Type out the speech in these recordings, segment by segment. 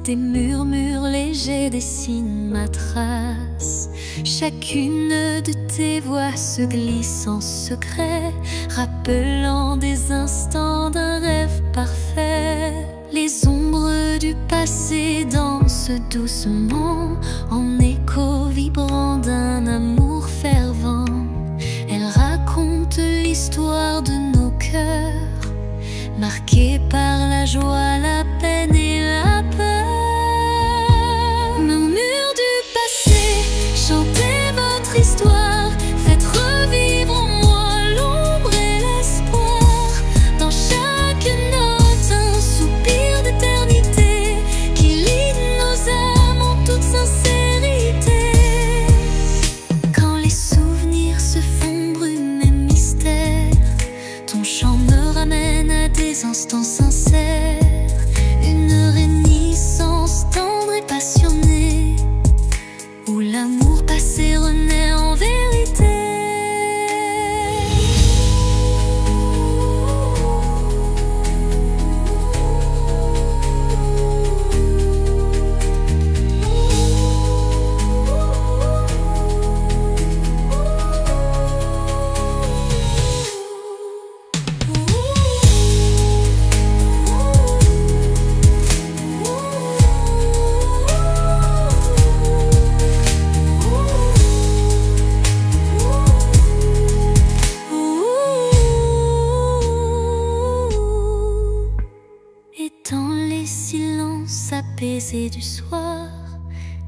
Des murmures légers dessinent ma trace. Chacune de tes voix se glisse en secret, rappelant des instants d'un rêve parfait. Les ombres du passé dansent doucement, en écho vibrant d'un amour fervent. Elles racontent l'histoire de nos cœurs, marqués par la joie, la peine et la peur. Murmures du passé, chantez votre histoire, faites revivre en moi l'ombre et l'espoir. Dans chaque note, un soupir d'éternité qui lie nos âmes en toute sincérité. Quand les souvenirs se font brume et mystère, ton chant me ramène à des instants sincères. Une réminiscence tendre et passionnée, où l'amour passé renaît en vérité. Dans les silences apaisés du soir,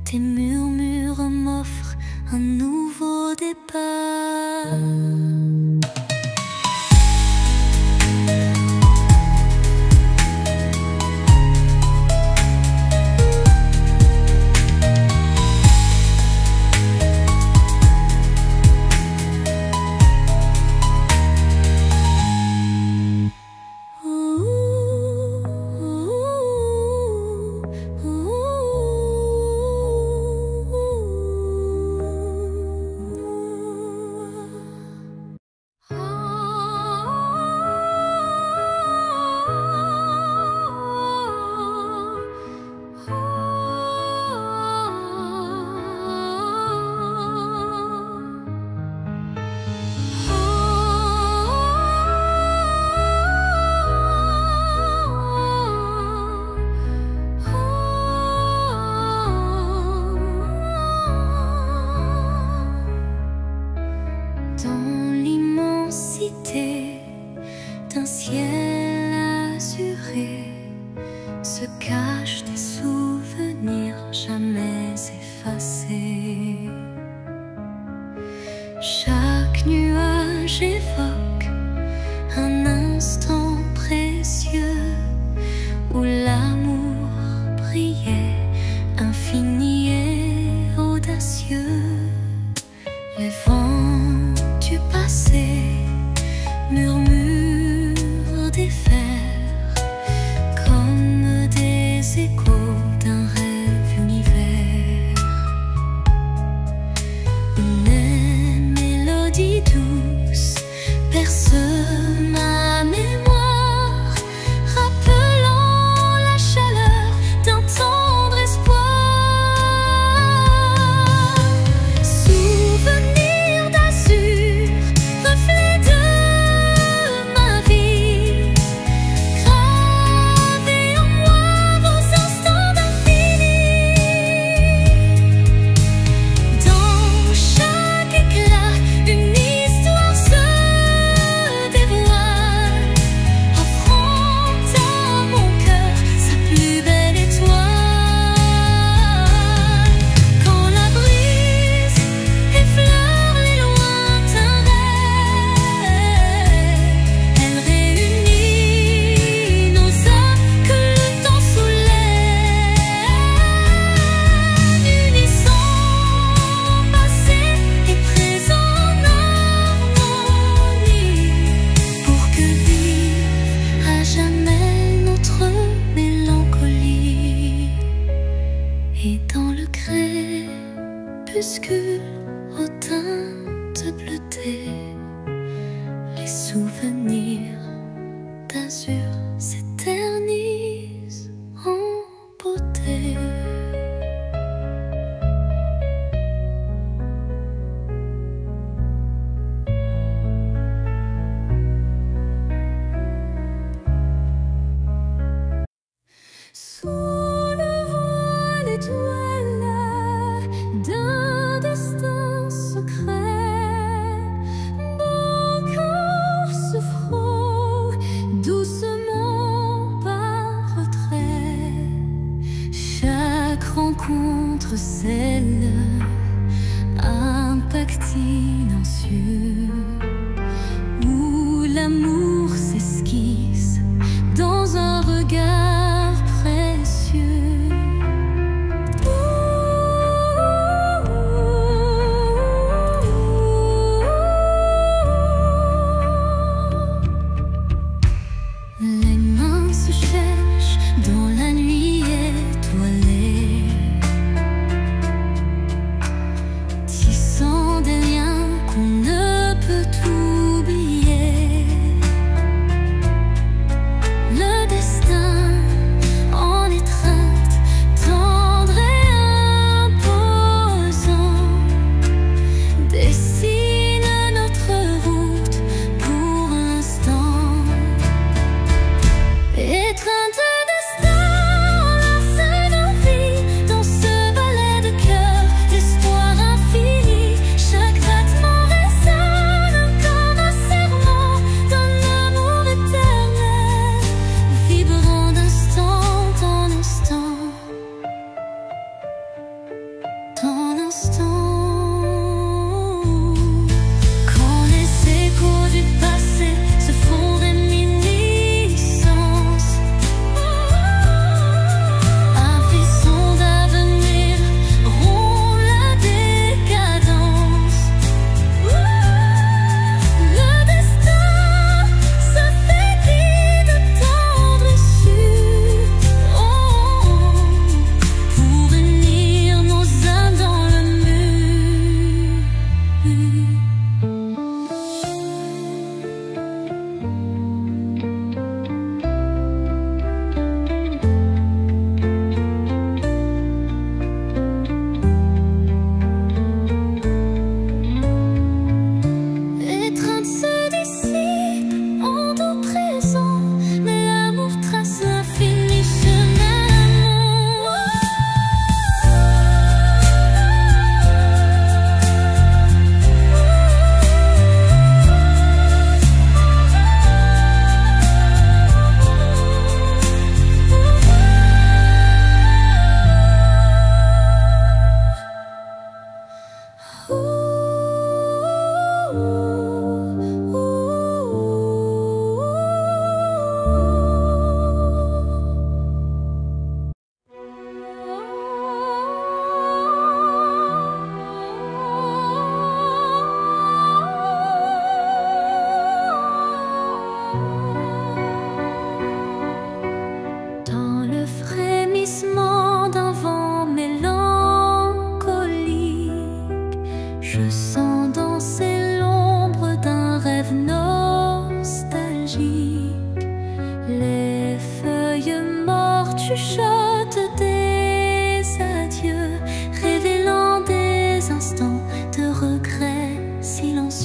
tes murmures m'offrent un nouveau départ. D'un ciel azuré se cachent des souvenirs jamais effacés. Chaque nuage évoque un instant précieux où l'amour brillait, infini et audacieux. Les vents du passé murmurent des vers comme des échos d'un rêve univers. Une mélodie douce berce ma mémoire, rappelant la chaleur d'un tendre espoir. Souvenir d'azur, reflet de ma vie, gravez en moi vos instants d'infini. Dans chaque éclat, une histoire se dévoile.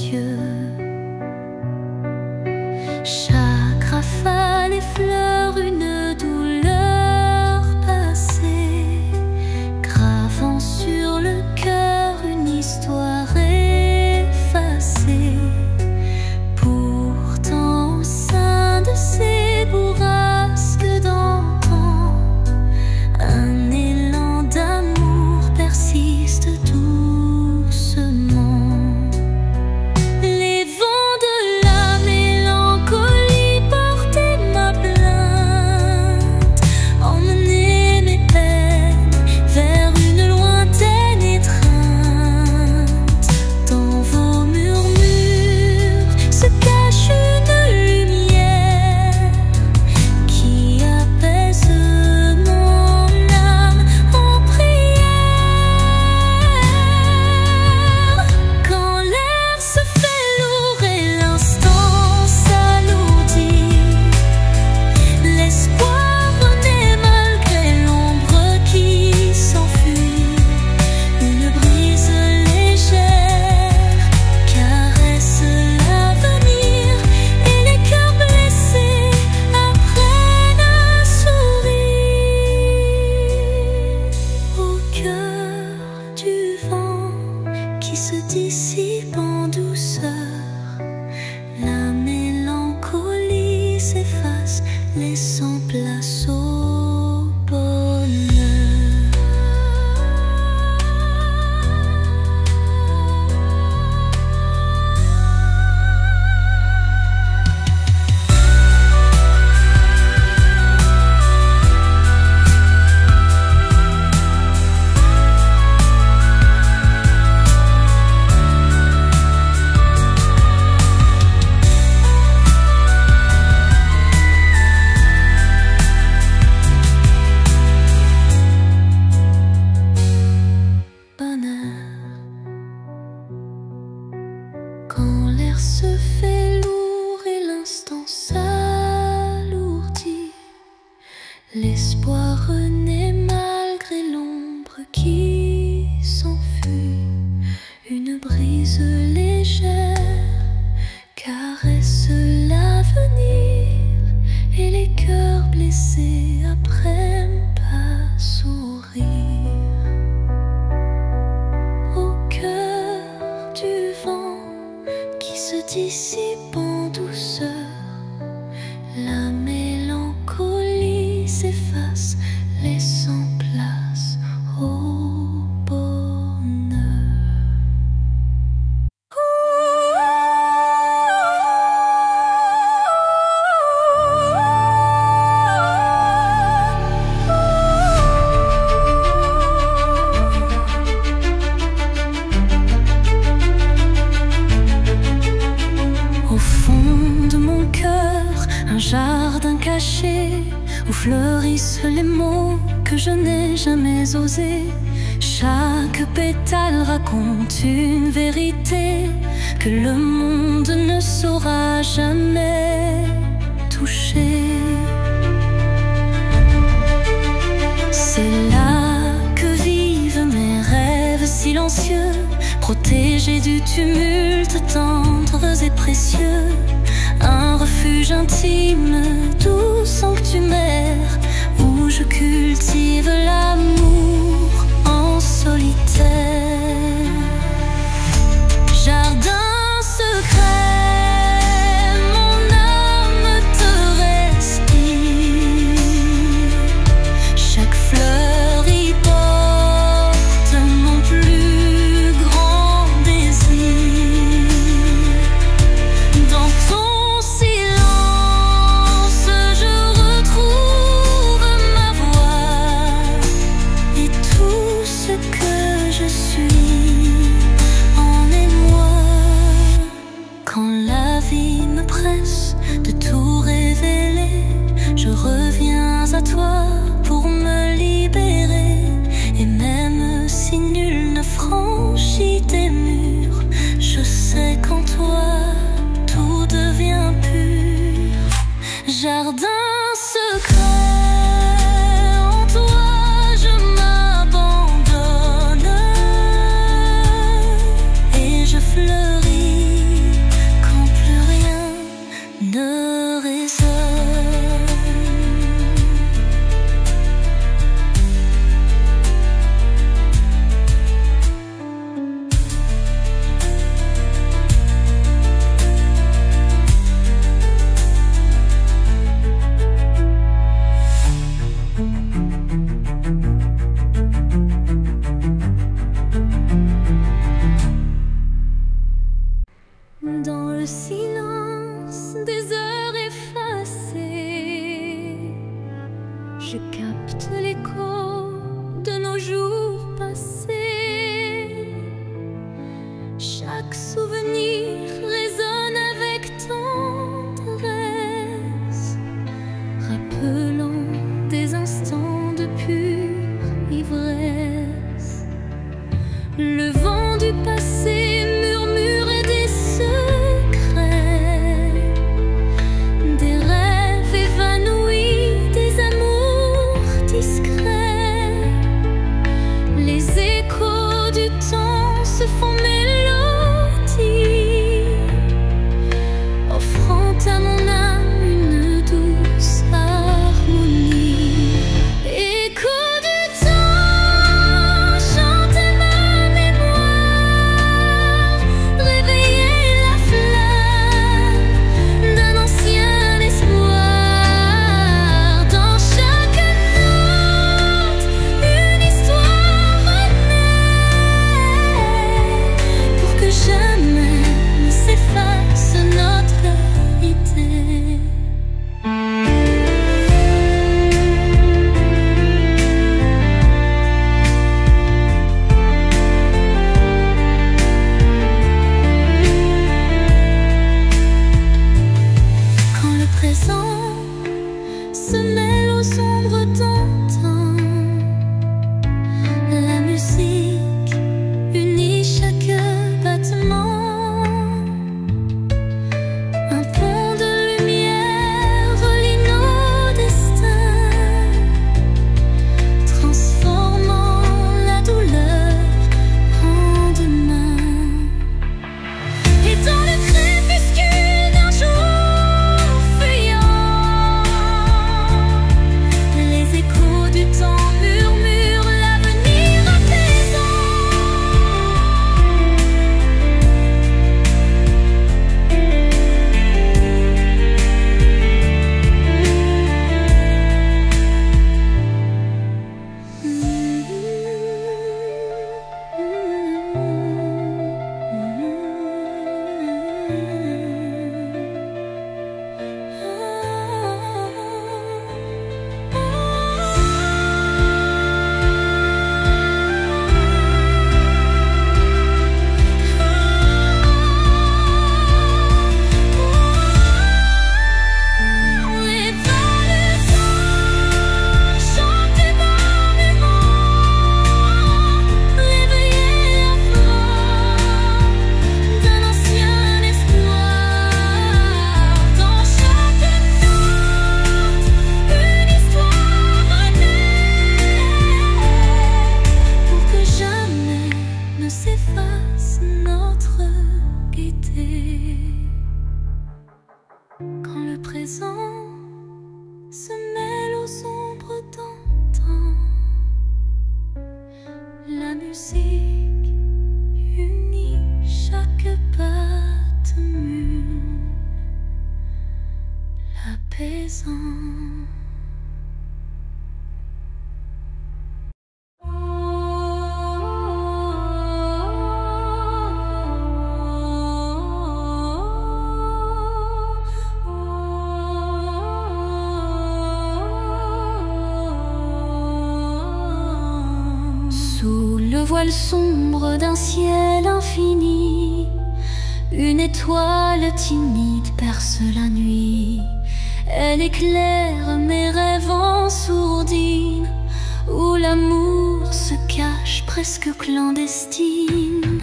silencieux. Chaque rafale effleure une douleur passée, gravant sur le cœur une histoire effacée. Pourtant au sein de ces bourrasques d'antan, un élan d'amour persiste doucement. Les vents de la mélancolie portaient ma plainte, emmenaient mes peines vers une lointaine étreinte. Dans vos murmures se cache une lumière qui apaise mon âme en prière. Quand l'air se fait lourd et l'instant s'alourdit, l'espoir renaît malgré l'ombre qui s'enfuit. Une brise légère caresse l'avenir et les cœurs blessés apprennent à sourire. Au cœur du vent qui se dissipe en douceur, la mélancolie s'efface, laissant place au bonheur. Quand l'air se fait lourd et l'instant s'alourdit, l'espoir renaît malgré l'ombre qui s'enfuit. Une brise légère caresse l'avenir et les cœurs blessés apprennent à sourire. Au cœur du vent qui se dissipe en douceur, la mélancolie s'efface, laissant place au bonheur. Au fond de mon cœur, un jardin caché où fleurissent les mots que je n'ai jamais osés. Chaque pétale raconte une vérité que le monde ne saura jamais toucher. C'est là que vivent mes rêves silencieux, protégés du tumulte, tendres et précieux. Un refuge intime, doux sanctuaire, où je cultive l'amour en solitaire. Jardin secret, mon âme te respire. Chaque fleur y porte mon plus grand désir. Dans ton silence, je retrouve ma voix et tout ce que je suis en émoi. Quand la vie me presse de tout révéler, je reviens à toi pour me libérer. Et même si nul ne franchit tes murs, je sais qu'en toi tout devient pur. Jardin secret, en toi je m'abandonne et je fleuris le silence des heures effacées, je capte l'écho de nos jours passés. Chaque souvenir résonne avec tendresse, rappelant des instants de pure ivresse. Le vent du passé murmure des secrets, des rêves évanouis, des amours discrets. Les échos du temps se font mélodie, offrant à mon âme une douce harmonie. Écho du temps, chantez ma mémoire, réveillez la flamme d'un ancien espoir. Dans chaque note, une histoire renaît, pour que jamais ne s'efface notre idée. Quand le présent se mêle aux ombres d'antan, la musique unit chaque battement. Un pont de lumière relie nos destins, transformant la douleur en demain. Et dans le crépuscule d'un jour fuyant, les échos du temps murmurent l'avenir apaisant. Et dans le temps, chantez ma mémoire, réveillez la flamme d'un ancien espoir. Dans chaque note, une histoire renaît, pour que jamais ne s'efface notre gaieté. Quand le présent se mêle aux ombres d'antan, la musique unit chaque battement, l'apaisant. Sous le voile sombre d'un ciel infini, une étoile timide perce la nuit. Elle éclaire mes rêves en sourdine, où l'amour se cache presque clandestine.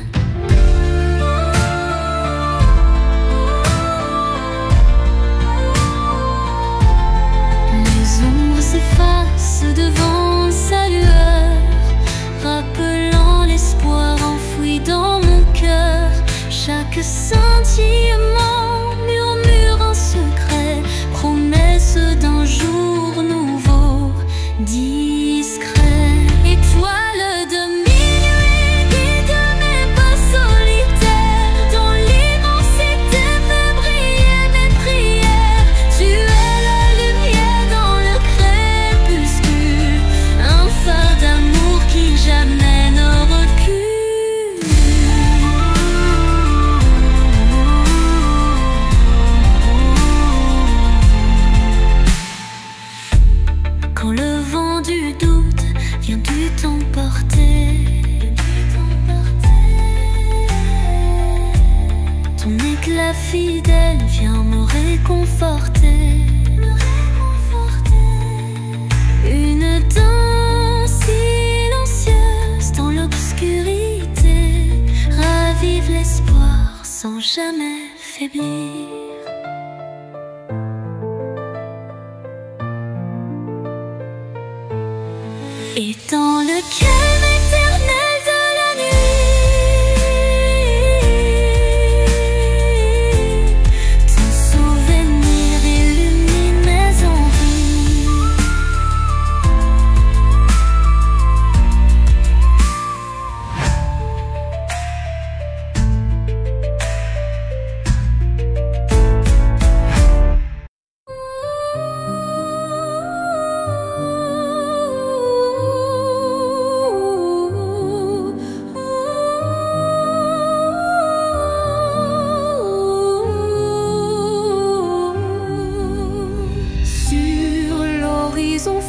Les ombres s'effacent devant sa lueur, rappelant l'espoir enfoui dans mon cœur. Chaque scintillement murmure un secret, promesse d'un jour nouveau, discret. Étoile de minuit, guide mes ciel vient me réconforter. Une danse silencieuse dans l'obscurité ravive l'espoir sans jamais faiblir. Et dans le calme éternel de la nuit, ton souvenir illumine mes envies.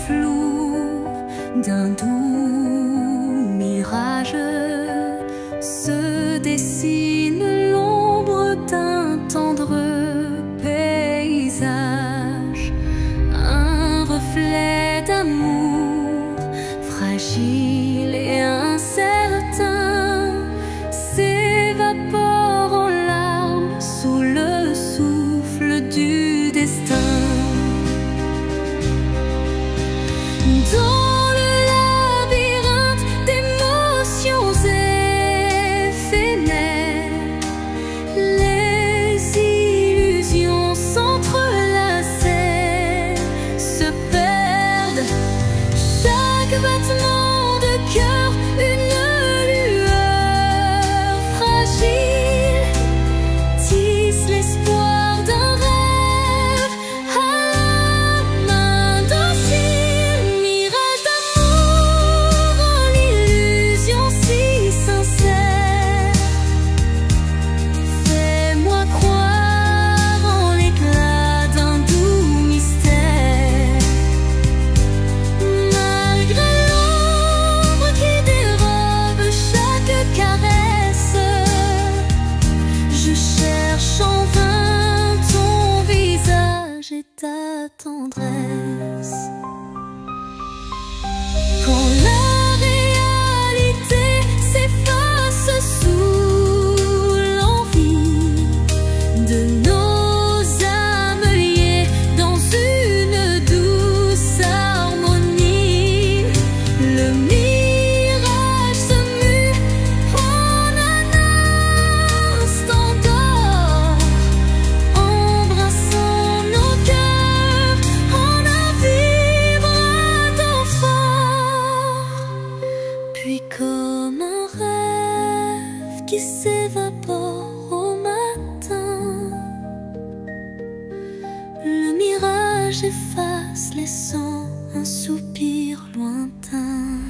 Flou d'un doux mirage se dessine l'ombre d'un tendre paysage, un reflet d'amour fragile et incertain s'évapore en larmes sous le souffle du destin. Dans le labyrinthe d'émotions éphémères, les illusions s'entrelacent, se perdent. Chaque battement de cœur, une lueur fragile, tisse l'espoir d'un rêve à la main docile. Ta tendresse. Quand la réalité s'efface sous l'envie de nos âmes liées dans une douce harmonie, le mirage se mue en un instant d'or, embrassant nos cœurs. Puis comme un rêve qui s'évapore au matin, le mirage efface laissant un soupir lointain.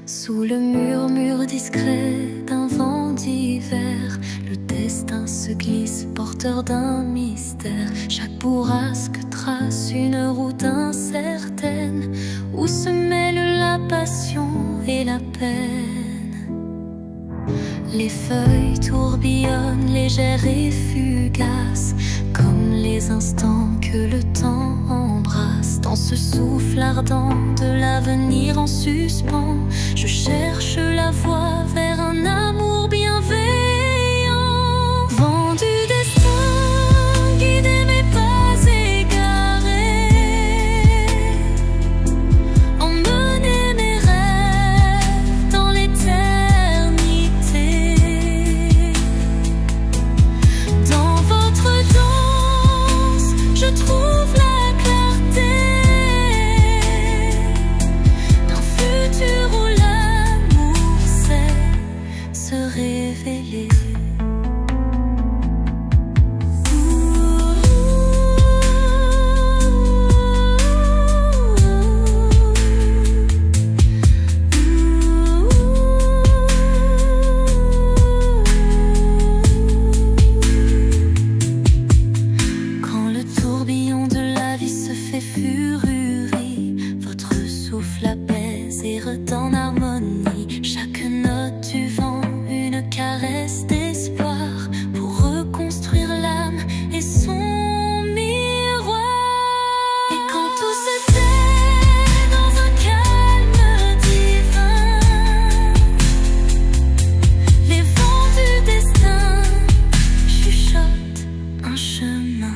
Sous le murmure discret d'un vent d'hiver, le destin se glisse porteur d'un mystère. Chaque bourrasque trace une route la peine. Les feuilles tourbillonnent, légères et fugaces, comme les instants que le temps embrasse. Dans ce souffle ardent de l'avenir en suspens, je cherche la voie vers un amour bienveillant. Vent du destin, guidez mes pas égarés, emmenez mes rêves dans l'éternité. Dans votre danse, je trouve la clarté d'un futur où l'amour sait se révéler. Quand le tourbillon de la vie se fait fururie, votre souffle apaise et redonne harmonie. Chaque note du vent, une caresse d'espoir pour reconstruire l'âme et son miroir. Et quand tout se tait dans un calme divin, les vents du destin chuchotent un chemin.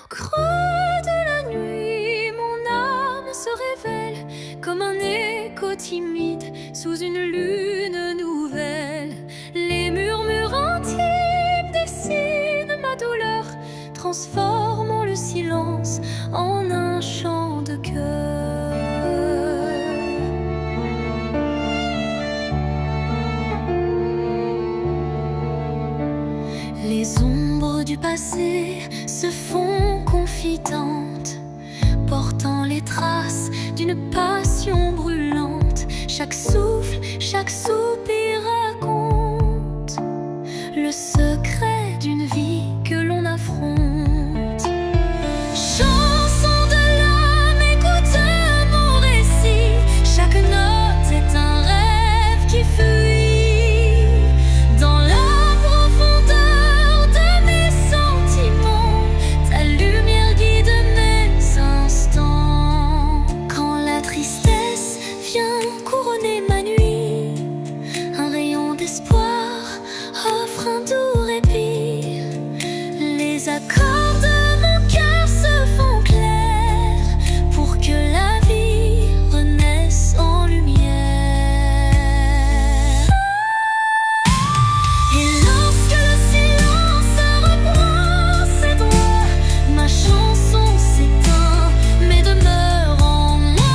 Au creux de la nuit, mon âme se révèle comme un écho timide sous une lune nouvelle. Les murmures intimes dessinent ma douleur, transformant le silence en un chant de cœur. Les ombres du passé se font confidentes, portant les traces d'une passion brûlante. Chaque souffle, chaque soupir raconte le secret d'une vie que l'on affronte. Chanson de l'âme, écoute mon récit. Chaque note est un rêve qui fuit dans la profondeur de mes sentiments. Ta lumière guide mes instants. Quand la tristesse vient couronner ma nuit, un rayon d'espoir offre un doux répit. Les accords de mon cœur se font clairs pour que la vie renaisse en lumière. Et lorsque le silence reprend ses droits, ma chanson s'éteint mais demeure en moi.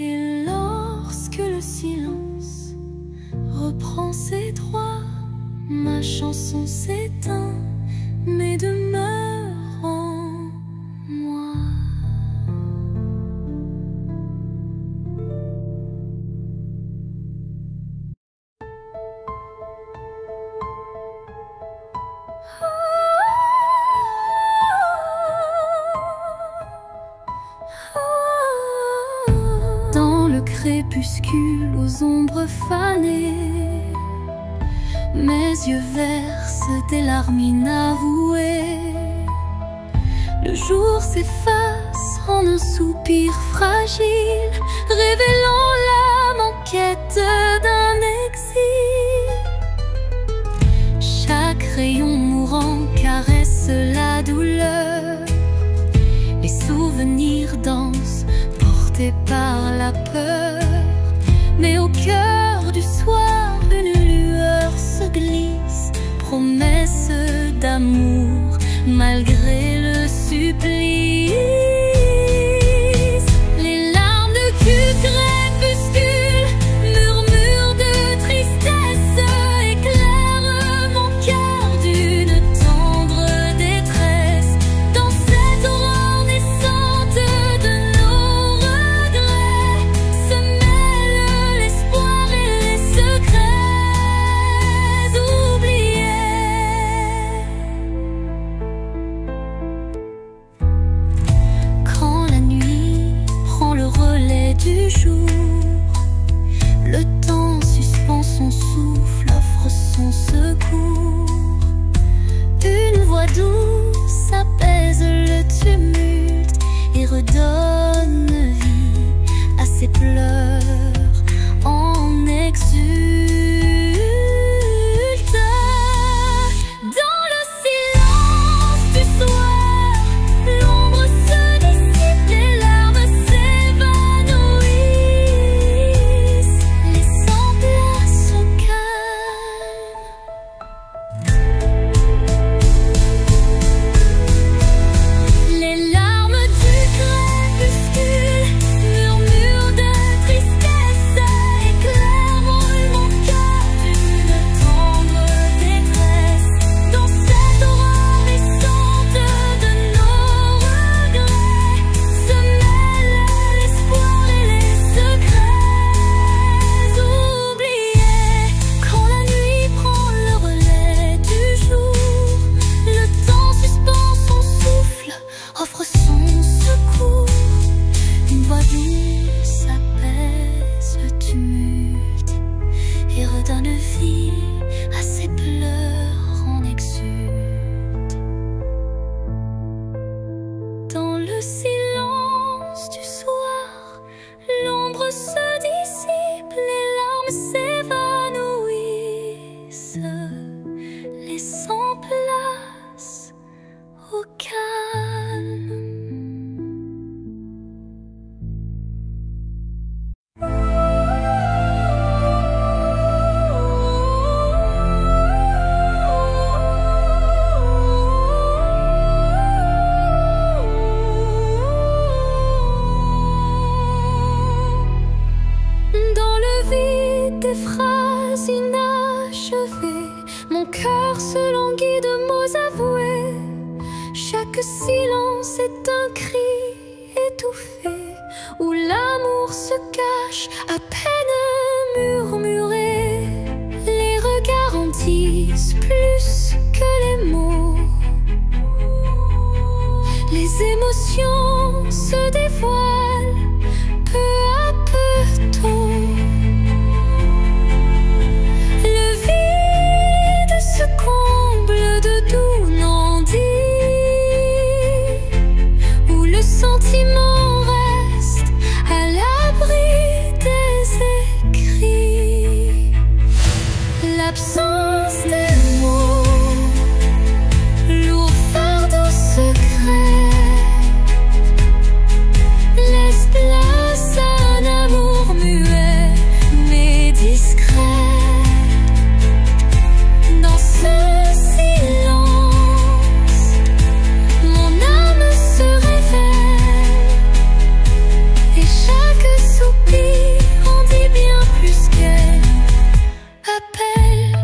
Et lorsque le silence reprend ses droits, ma chanson s'éteint mais demeure en moi. crépuscule aux ombres fanées. Mes yeux versent des larmes inavouées. Le jour s'efface en un soupir fragile, révélant l'âme en quête d'un exil. Chaque rayon mourant caresse la douleur. Les souvenirs dansent, portés par la peur. Mais au cœur du soir, une lueur se glisse, promesse d'amour malgré le supplice. Les larmes de crépuscule, murmures de tristesse, éclairent mon cœur d'une tendre détresse. Dans cette aurore naissante de nos regrets se mêlent l'espoir et les secrets oubliés. Quand la nuit prend le relais du jour, le temps suspend son souffle, offre son secours. Une voix douce apaise le tumulte et redonne vie à ses pleurs en exulte. Dans le silence du soir, l'ombre se dissipe, les larmes s'évanouissent, laissant place au calme. Les larmes du crépuscule, murmures de tristesse, éclairent mon cœur d'une tendre détresse. Dans cette aurore naissante de nos regrets se mêlent l'espoir et les secrets oubliés. Quand la nuit prend le relais du jour, le temps suspend son souffle, offre son secours. Une voix douce apaise le tumulte et redonne vie à ses pleurs en exulte. Dans le silence du soir, l'ombre se dissipe, les larmes s'évanouissent, laissant place au calme. Dans le vide des phrases inachevées, mon cœur se languit de mots avoués. Chaque silence est un cri étouffé, où l'amour se cache à peine murmuré. Les regards en disent plus que les mots. Les émotions se dévoilent peu à peu tôt. Le vide se comble de doux non-dits, où le sentiment reste à l'abri des écrits. L'absence des mots, lourd fardeau secret, laisse place à un amour muet mais discret. Dans ce silence, mon âme se révèle, et chaque soupir en dit bien plus qu'elle appelle.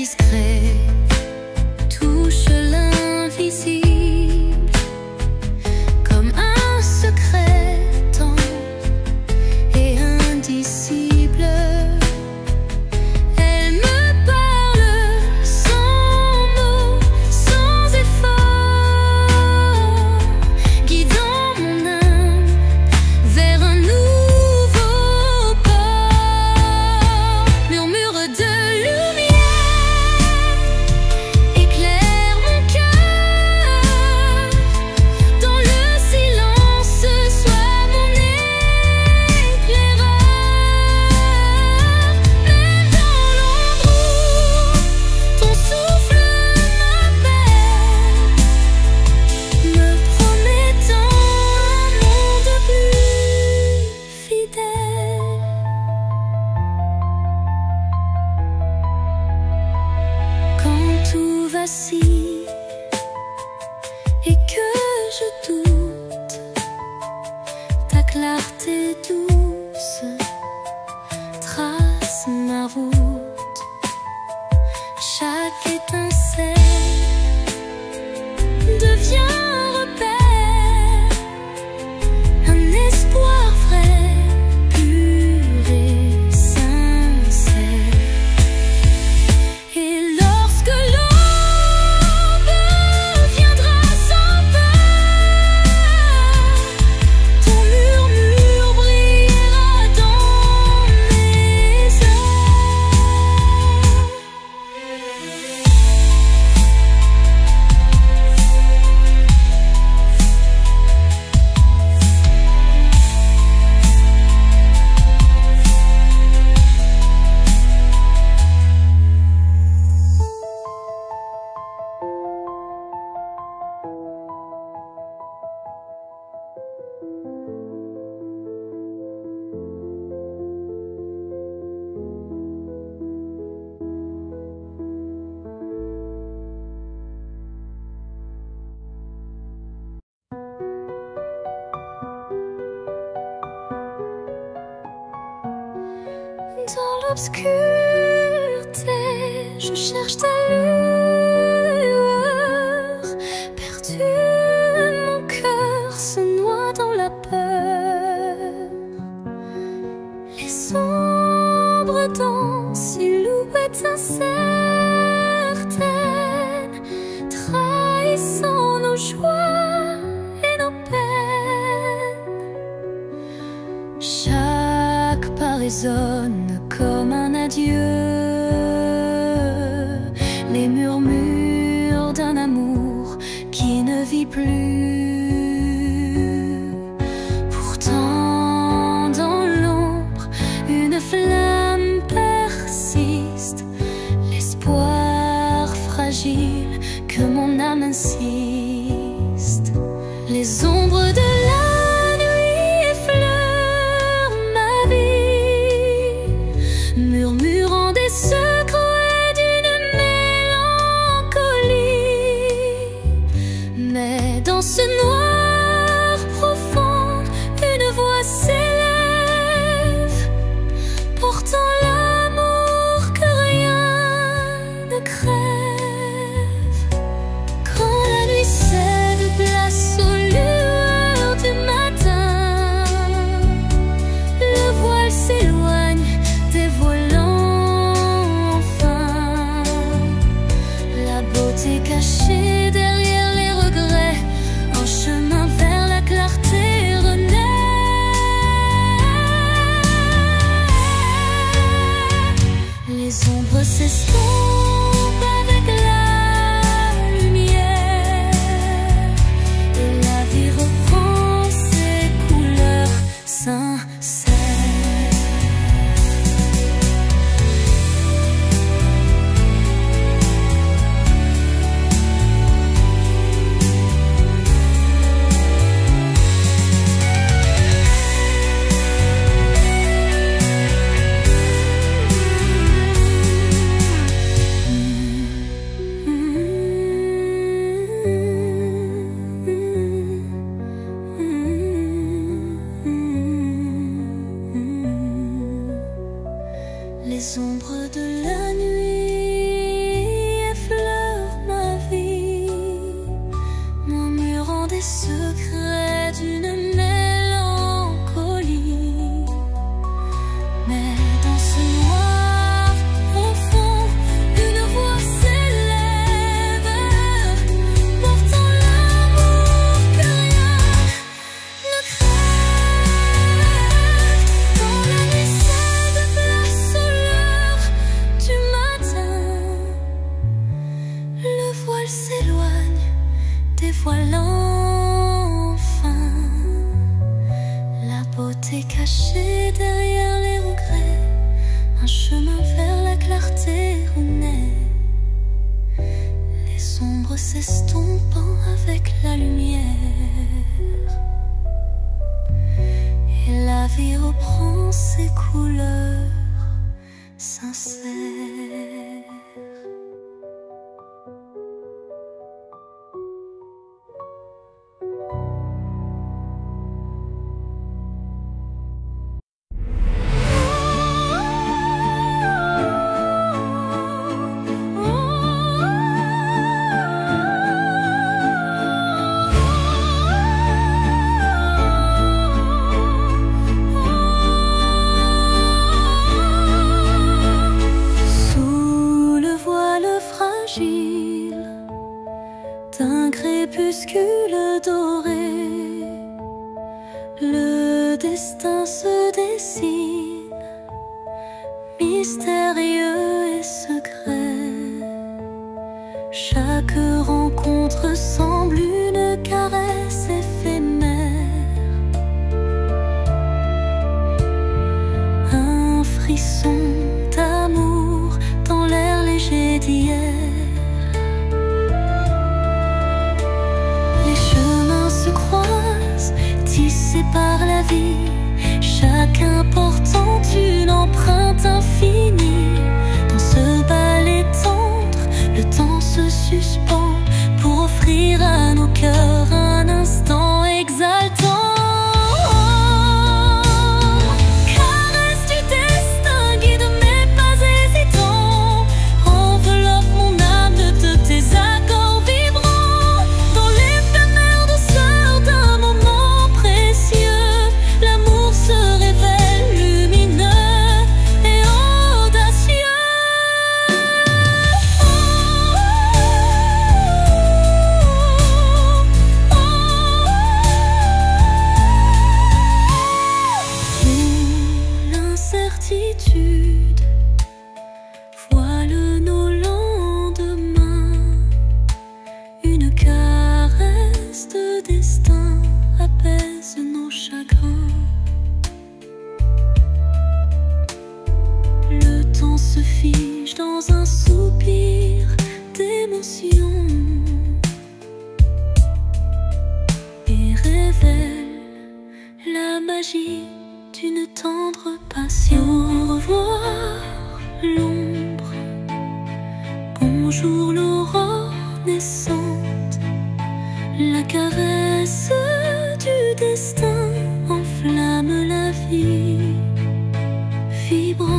indiscret touche l'invisible comme un secret tendre et indicible. Elle me parle sans mots, sans effort, guidant mon âme vers un nouveau port. Murmure de éclaire mon cœur, dans le silence, sois mon éclaireur. Même dans l'ombre où ton souffle m'appelle, me promettant un monde plus fidèle. Quand tout vacille et que je doute, ta clarté douce trace ma route. Chaque étincelle devient un repère, un espoir vrai, pur et sincère. Et lorsque l'aube viendra sans peur, ton murmure brillera dans mes heures. Dans l'obscurité, je cherche ta lueur. Perdu, mon cœur se noie dans la peur. Les sombres dans silhouettes incertaines, trahissant nos joies et nos peines. Chaque pas résonne comme un adieu, les murmures d'un amour qui ne vit plus. Pourtant dans l'ombre, une flamme persiste, l'espoir fragile que mon âme insiste. Les ombres de la nuit effleurent ma vie, me s'est caché derrière les regrets, un chemin vers la clarté renaît, les ombres s'estompant avec la lumière, et la vie reprend ses couleurs sincères. D'un crépuscule doré, le destin se dessine, mystérieux et secret. Chaque rencontre semble une caresse éphémère, un frisson d'amour dans l'air léger d'hier. Tissés par la vie, chacun portant une empreinte infinie. Dans ce ballet tendre, le temps se suspend pour offrir à nos cœurs un instant exaltant. Caresse du destin, guide mes pas hésitants, enveloppe mon âme de tes accords vibrants. Dans l'éphémère douceur d'un moment précieux, l'amour se révèle lumineux et audacieux. Où l'incertitude voile nos lendemains, une caresse de destin apaise nos chagrins. Le temps se fige dans un soupir d'émotion et révèle la magie d'une tendre passion. Au revoir l'ombre, bonjour l'aurore naissante, la caresse du destin enflamme la vie vibrante.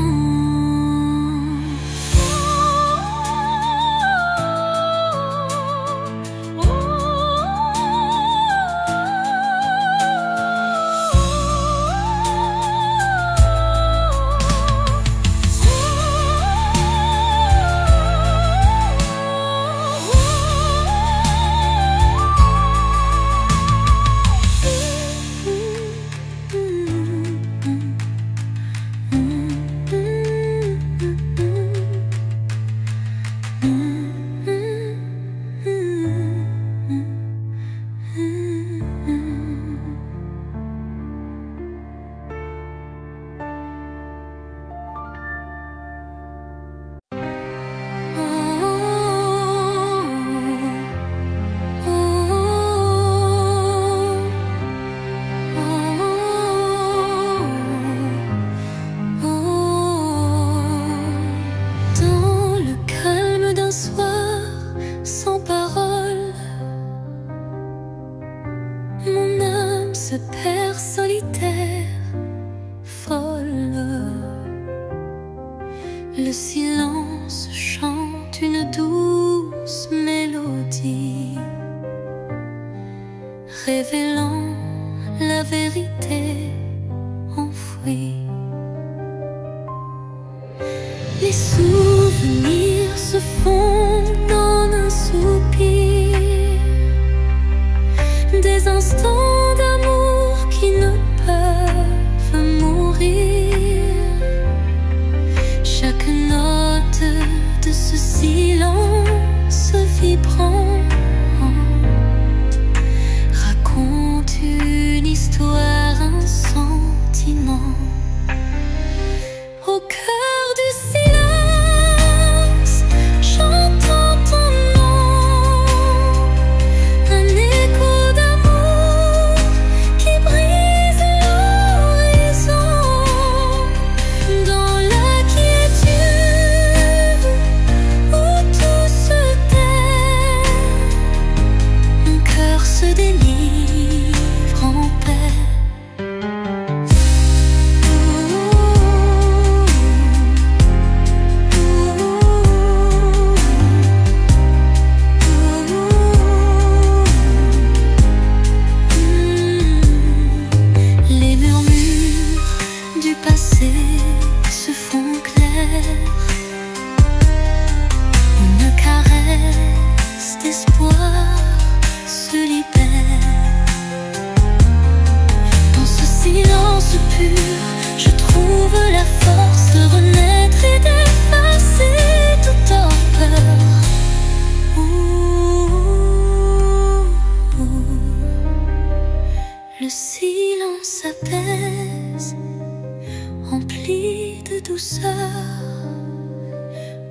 silence apaise, rempli de douceur,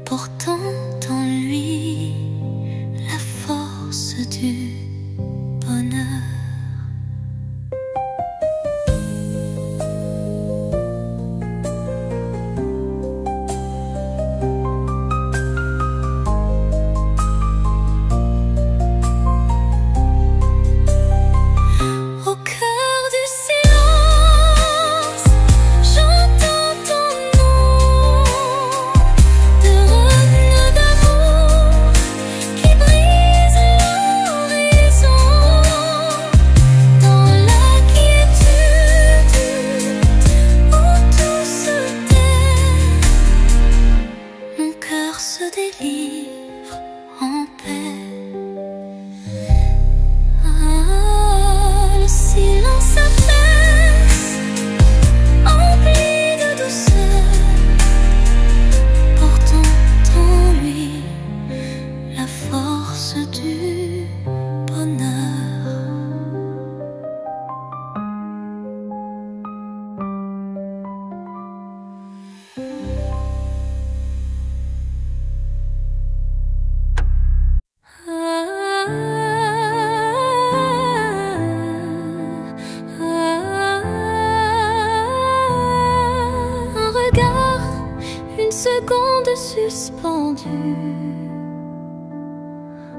portant en lui la force du bonheur. Seconde suspendue,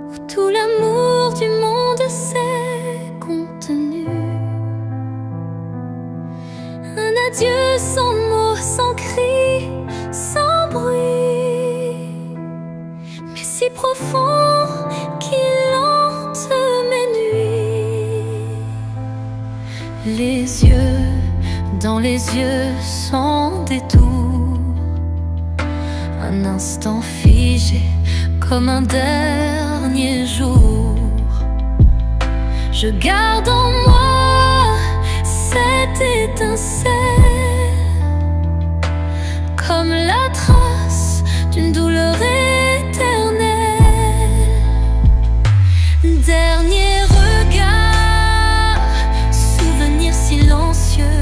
où tout l'amour du monde s'est contenu. Un adieu sans mots, sans cri, sans bruit, mais si profond qu'il hante mes nuits. Les yeux dans les yeux sans détour, un instant figé comme un dernier jour. Je garde en moi cette étincelle, comme la trace d'une douleur éternelle. Dernier regard, souvenir silencieux,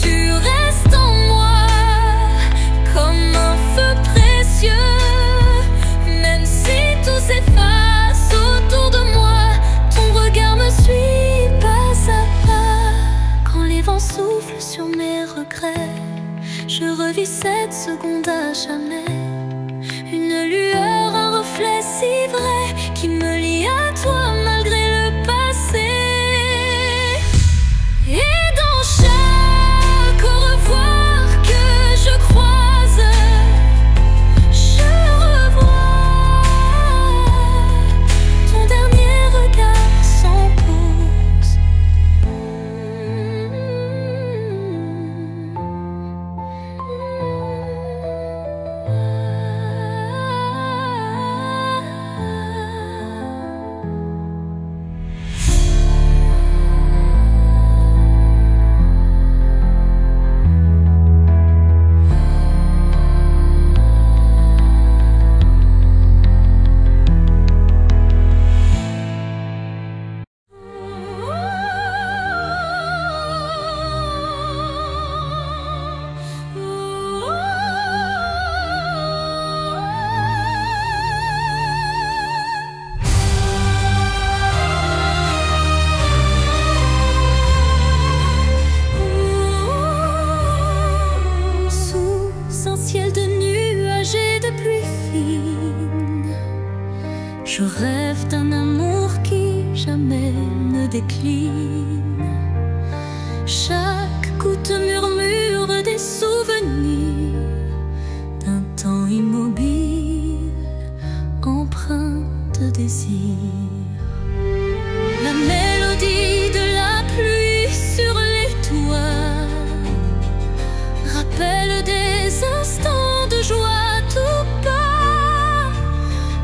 tu restes en moi comme un feu précieux. Même si tout s'efface autour de moi, ton regard me suit pas à pas. Quand les vents soufflent sur mes regrets, je revis cette seconde à jamais. Une lueur, un reflet si vrai qui me lie à toi malgré le passé. Et dans chaque au revoir que je croise, je revois ton dernier regard sans pause. Ciel de nuages et de pluie fine, je rêve d'un amour qui jamais ne décline. Chaque goutte murmure des souvenirs d'un temps immobile, empreint de désir. La mélodie de la pluie sur les toits rappelle des instants de joie tout bas.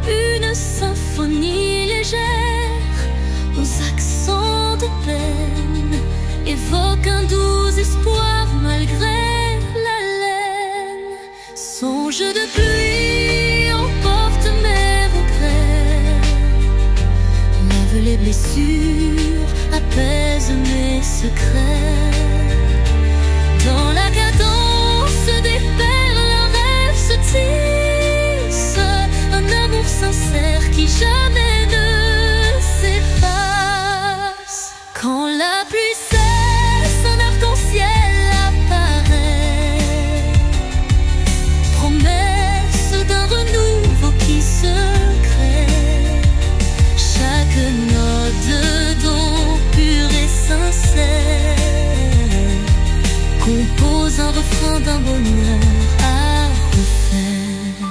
Une symphonie légère aux accents de peine évoque un doux espoir malgré la laine. Songe de pluie emporte mes regrets, lave les blessures, apaise mes secrets. Dans la cadence des perles, un rêve se tisse, un amour sincère qui jamais ne s'efface. Quand la pluie cesse, un arc-en-ciel apparaît, promesse d'un renouveau qui se crée. Chaque note d'eau pure et sincère compose un refrain d'un bonheur à refaire.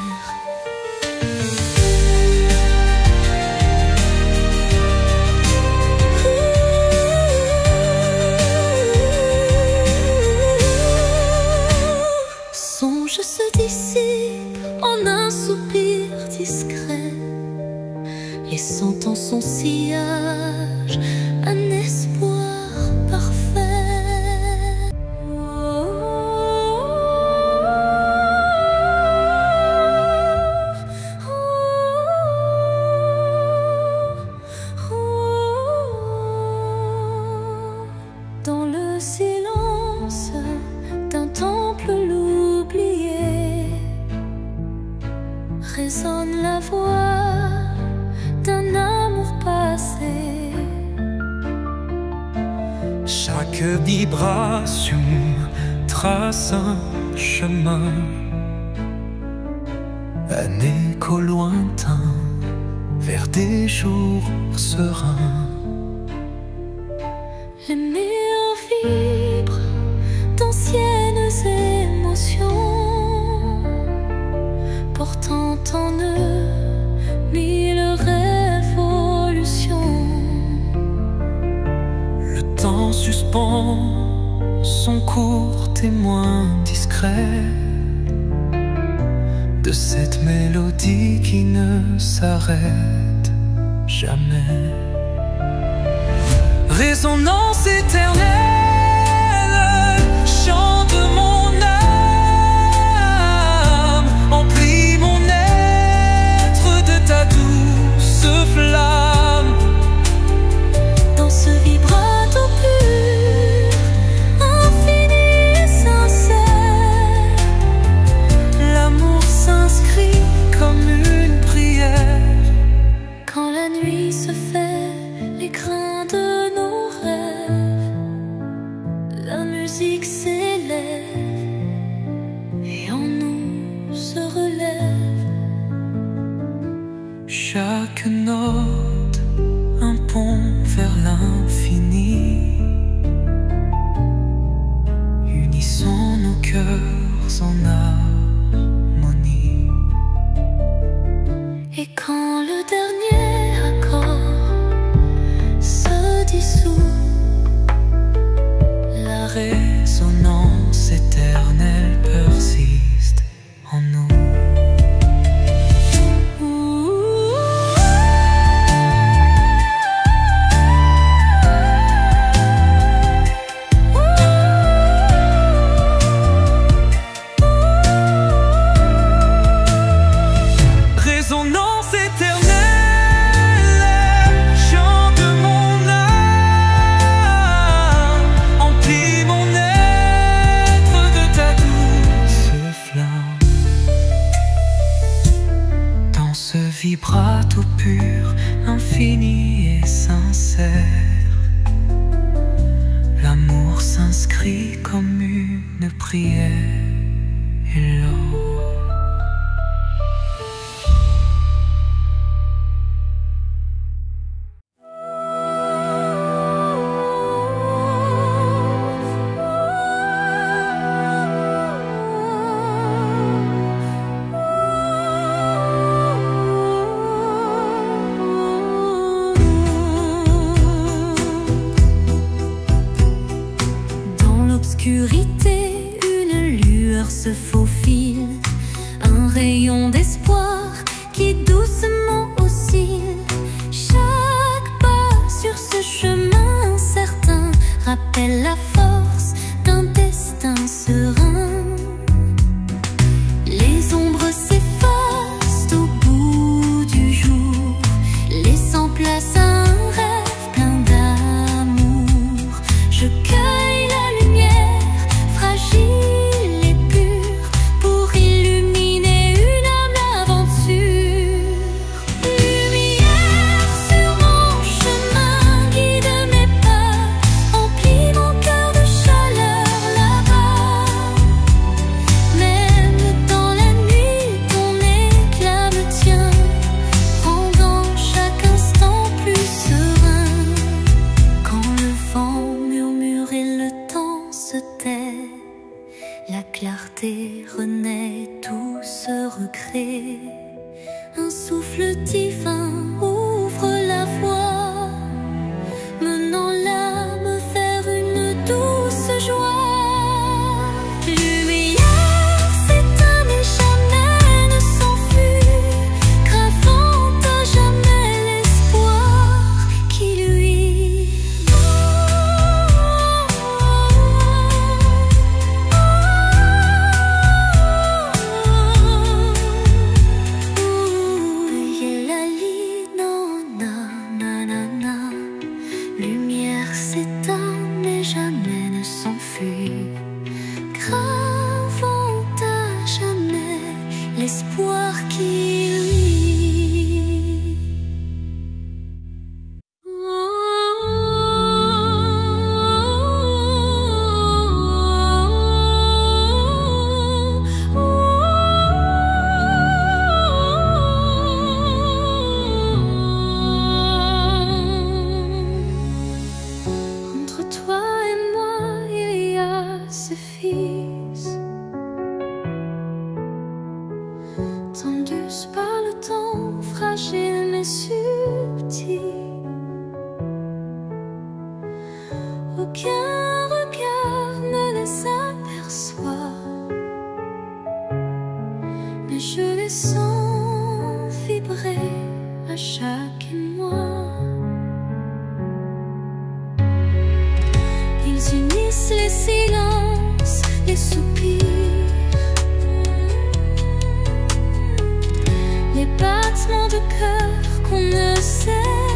Songe se dissipe en un soupir discret, laissant en son sillage un espoir parfait. Dans le silence d'un temple l'oublié, résonne la voix d'un amour passé. Chaque vibration trace un chemin, un écho lointain vers des jours sereins. Les murs vibrent d'anciennes émotions, portant en eux mille révolutions. Le temps suspend son court témoin discret de cette mélodie qui ne s'arrête jamais. Résonance éternelle, chante mon âme, emplis mon être de ta douce flamme. Dans ce vibrato pur, infini et sincère, L'amour s'inscrit comme une prière. quand la nuit se fait l'écrin de nos rêves, la musique s'élève et en nous se relève. Chaque note un pont vers l'infini. Unissons nos cœurs en harmonie. Et quand le dernier accord se dissout, La résonance éternelle persiste en nous. Résonance éternelle, chante mon âme, emplis mon être de ta douce flamme. Dans ce vibrato pur, infini et sincère, l'amour s'inscrit comme une prière et l'or. dans l'obscurité, une lueur se faufile, un rayon d'espoir qui doucement oscille. Chaque pas sur ce chemin incertain rappelle la force d'un destin serein. Les ombres s'effacent au bout du jour, laissant place à un rêve plein d'amour. à chaque émoi. Ils unissent les silences, les soupirs, les battements de cœur qu'on ne sait